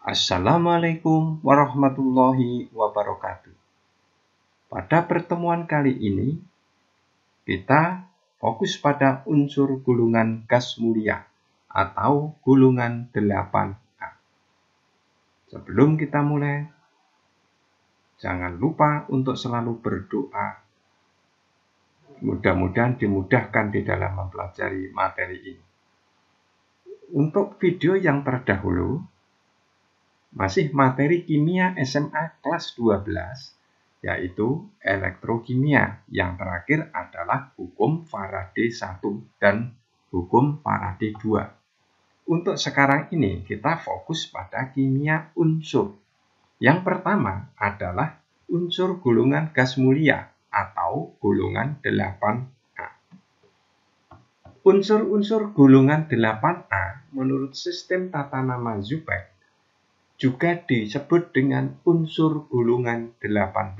Assalamualaikum warahmatullahi wabarakatuh. Pada pertemuan kali ini, kita fokus pada unsur gulungan gas mulia atau gulungan 8A. Sebelum kita mulai, jangan lupa untuk selalu berdoa. Mudah-mudahan dimudahkan di dalam mempelajari materi ini. Untuk video yang terdahulu, masih materi kimia SMA kelas 12, yaitu elektrokimia. Yang terakhir adalah hukum Faraday 1 dan hukum Faraday 2. Untuk sekarang ini kita fokus pada kimia unsur. Yang pertama adalah unsur gulungan gas mulia atau gulungan 8A. Unsur-unsur gulungan 8A menurut sistem tata nama Zubek juga disebut dengan unsur gulungan 18.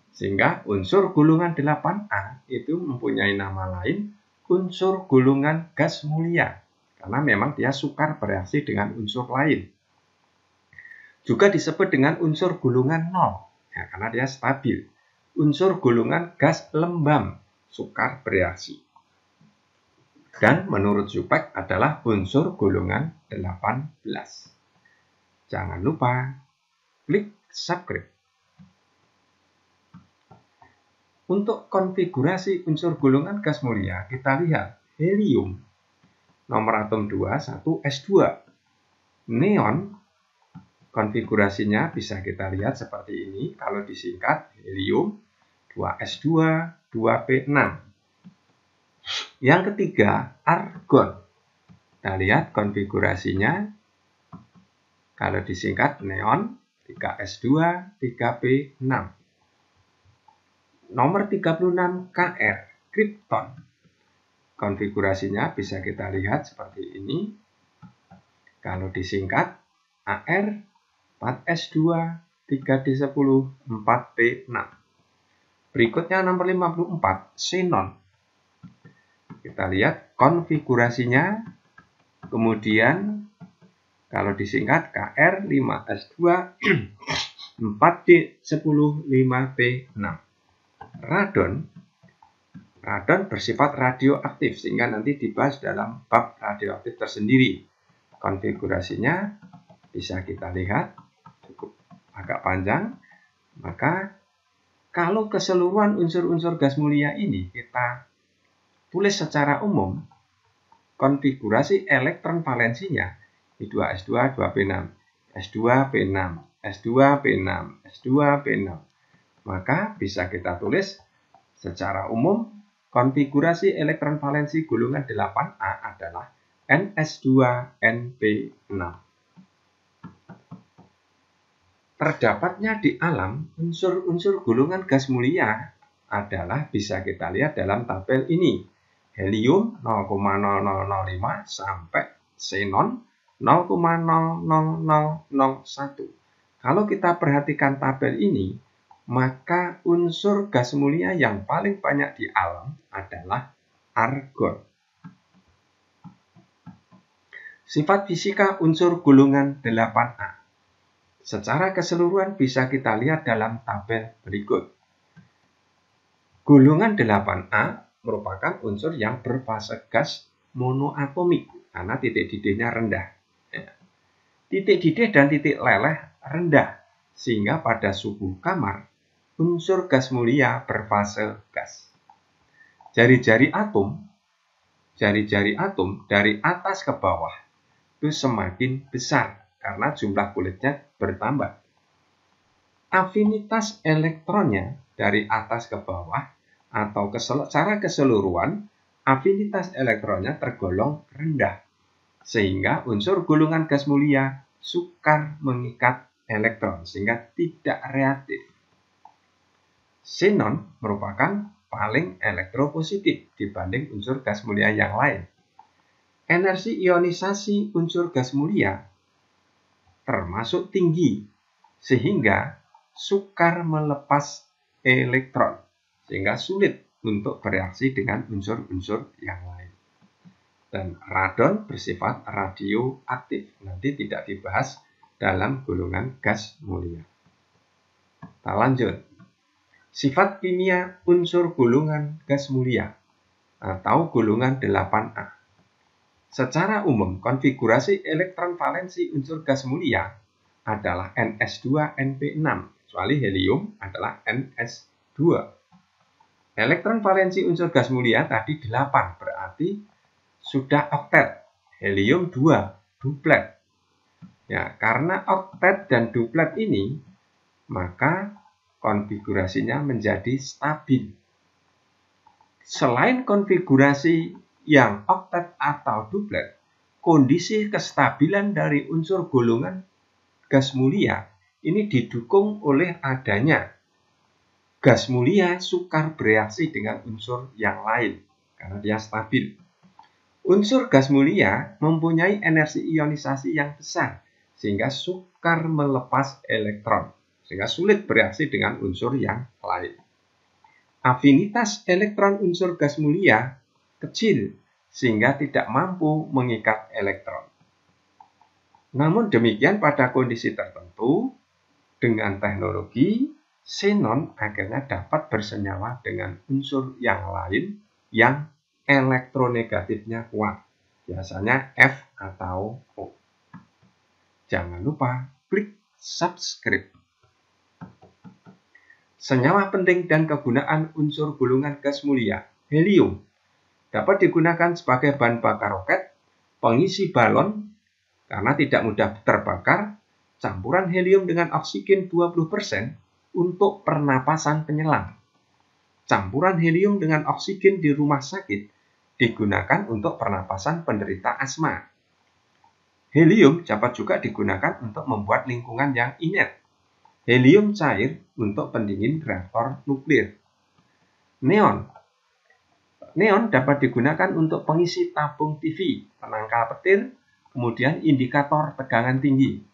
Sehingga unsur gulungan 8A itu mempunyai nama lain unsur gulungan gas mulia. Karena memang dia sukar bereaksi dengan unsur lain. Juga disebut dengan unsur gulungan 0, ya, karena dia stabil. Unsur gulungan gas lembam, sukar bereaksi. Dan menurut Zubek adalah unsur gulungan 18. Jangan lupa klik subscribe. Untuk konfigurasi unsur gulungan gas mulia, kita lihat helium, nomor atom 2, 1S2. Neon, konfigurasinya bisa kita lihat seperti ini. Kalau disingkat, helium, 2S2, 2P6. Yang ketiga, argon. Kita lihat konfigurasinya. Kalau disingkat neon, 3S2, 3P6. Nomor 36 Kr, kripton. Konfigurasinya bisa kita lihat seperti ini. Kalau disingkat, Ar, 4S2, 3D10, 4P6. Berikutnya nomor 54, xenon. Kita lihat konfigurasinya. Kemudian kalau disingkat Kr 5S2 4D10 5P6. Radon bersifat radioaktif sehingga nanti dibahas dalam bab radioaktif tersendiri. Konfigurasinya bisa kita lihat cukup agak panjang. Maka kalau keseluruhan unsur-unsur gas mulia ini kita tulis secara umum, konfigurasi elektron valensinya I2S2, 2P6, S2, P6, S2, P6, S2, P6. Maka bisa kita tulis secara umum konfigurasi elektron valensi gulungan 8A adalah NS2NP6. Terdapatnya di alam unsur-unsur gulungan gas mulia adalah bisa kita lihat dalam tabel ini. Helium 0,0005 sampai xenon 0,00001. Kalau kita perhatikan tabel ini, maka unsur gas mulia yang paling banyak di alam adalah argon. Sifat fisika unsur gulungan 8A. Secara keseluruhan bisa kita lihat dalam tabel berikut. Gulungan 8A merupakan unsur yang berfase gas monoatomik karena titik didihnya rendah. Titik didih dan titik leleh rendah, sehingga pada suhu kamar, unsur gas mulia berfase gas. Jari-jari atom dari atas ke bawah itu semakin besar karena jumlah kulitnya bertambah. Afinitas elektronnya dari atas ke bawah atau secara keseluruhan, afinitas elektronnya tergolong rendah. Sehingga unsur gulungan gas mulia sukar mengikat elektron sehingga tidak reaktif. Xenon merupakan paling elektropositif dibanding unsur gas mulia yang lain. Energi ionisasi unsur gas mulia termasuk tinggi sehingga sukar melepas elektron sehingga sulit untuk bereaksi dengan unsur-unsur yang lain. Dan radon bersifat radioaktif. Nanti tidak dibahas dalam golongan gas mulia. Kita lanjut. Sifat kimia unsur golongan gas mulia atau golongan 8A. Secara umum, konfigurasi elektron valensi unsur gas mulia adalah Ns2Np6, kecuali helium adalah Ns2. Elektron valensi unsur gas mulia tadi 8, berarti sudah oktet, helium 2, duplet. Ya, karena oktet dan duplet ini, maka konfigurasinya menjadi stabil. Selain konfigurasi yang oktet atau duplet, kondisi kestabilan dari unsur golongan gas mulia ini didukung oleh adanya gas mulia sukar bereaksi dengan unsur yang lain, karena dia stabil. Unsur gas mulia mempunyai energi ionisasi yang besar, sehingga sukar melepas elektron, sehingga sulit bereaksi dengan unsur yang lain. Afinitas elektron unsur gas mulia kecil, sehingga tidak mampu mengikat elektron. Namun demikian pada kondisi tertentu, dengan teknologi, xenon akhirnya dapat bersenyawa dengan unsur yang lain yang elektronegatifnya kuat, biasanya F atau O. Jangan lupa klik subscribe. Senyawa penting dan kegunaan unsur golongan gas mulia. Helium dapat digunakan sebagai bahan bakar roket, pengisi balon karena tidak mudah terbakar, campuran helium dengan oksigen 20% untuk pernapasan penyelam. Campuran helium dengan oksigen di rumah sakit digunakan untuk pernapasan penderita asma. Helium dapat juga digunakan untuk membuat lingkungan yang inert. Helium cair untuk pendingin reaktor nuklir. Neon dapat digunakan untuk pengisi tabung TV, penangkal petir, kemudian indikator tegangan tinggi.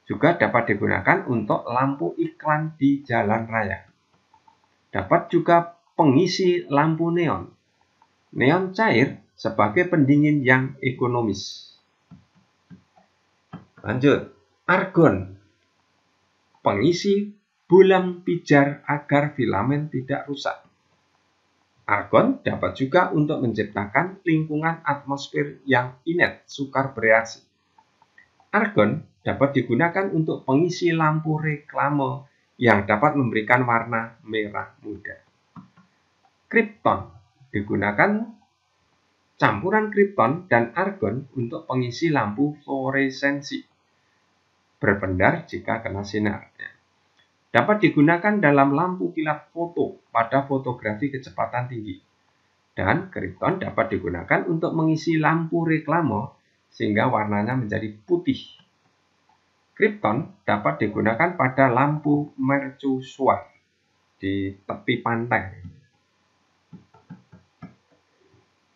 Juga dapat digunakan untuk lampu iklan di jalan raya. Dapat juga pengisi lampu neon. Neon cair sebagai pendingin yang ekonomis. Lanjut, argon. Pengisi bolam pijar agar filamen tidak rusak. Argon dapat juga untuk menciptakan lingkungan atmosfer yang inert, sukar bereaksi. Argon dapat digunakan untuk pengisi lampu reklame yang dapat memberikan warna merah muda. Kripton digunakan campuran kripton dan argon untuk pengisi lampu fluoresensi, berpendar jika kena sinar. Dapat digunakan dalam lampu kilat foto pada fotografi kecepatan tinggi. Dan kripton dapat digunakan untuk mengisi lampu reklame sehingga warnanya menjadi putih. Kripton dapat digunakan pada lampu mercusuar di tepi pantai.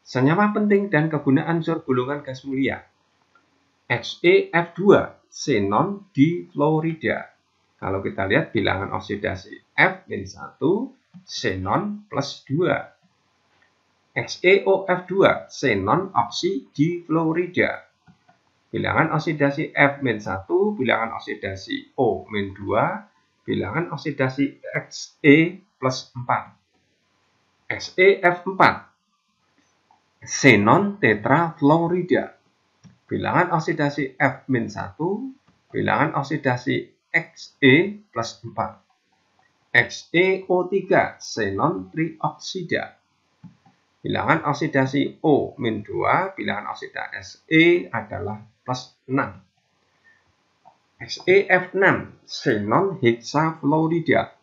Senyawa penting dan kegunaan unsur golongan gas mulia. HeF2, xenon difluorida. Kalau kita lihat bilangan oksidasi F-1, xenon plus 2. HeOF2, xenon oksidifluorida. Bilangan oksidasi F-1, bilangan oksidasi O-2, bilangan oksidasi Xe plus 4. HeF4, xenon tetrafluorida. Bilangan oksidasi F-1, bilangan oksidasi Xe plus 4. XeO3, xenon trioksida. Bilangan oksidasi O-2, bilangan oksidasi Xe adalah plus 6. XeF6, xenon hexafluorida.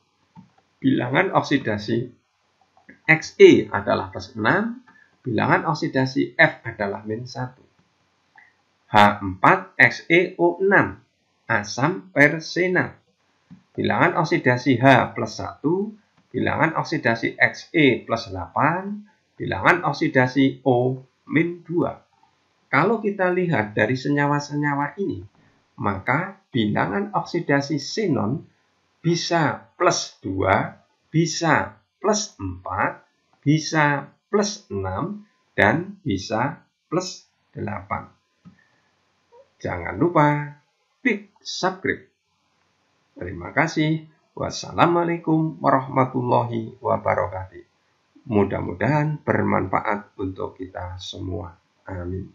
Bilangan oksidasi Xe adalah plus 6. Bilangan oksidasi F adalah min 1. H4XeO6, asam persena. Bilangan oksidasi H plus 1, bilangan oksidasi Xe plus 8, bilangan oksidasi O min 2. Kalau kita lihat dari senyawa-senyawa ini, maka bilangan oksidasi xenon bisa plus 2, bisa plus 4, bisa plus 6, dan bisa plus 8. Jangan lupa klik subscribe. Terima kasih. Wassalamualaikum warahmatullahi wabarakatuh. Mudah-mudahan bermanfaat untuk kita semua. Amin.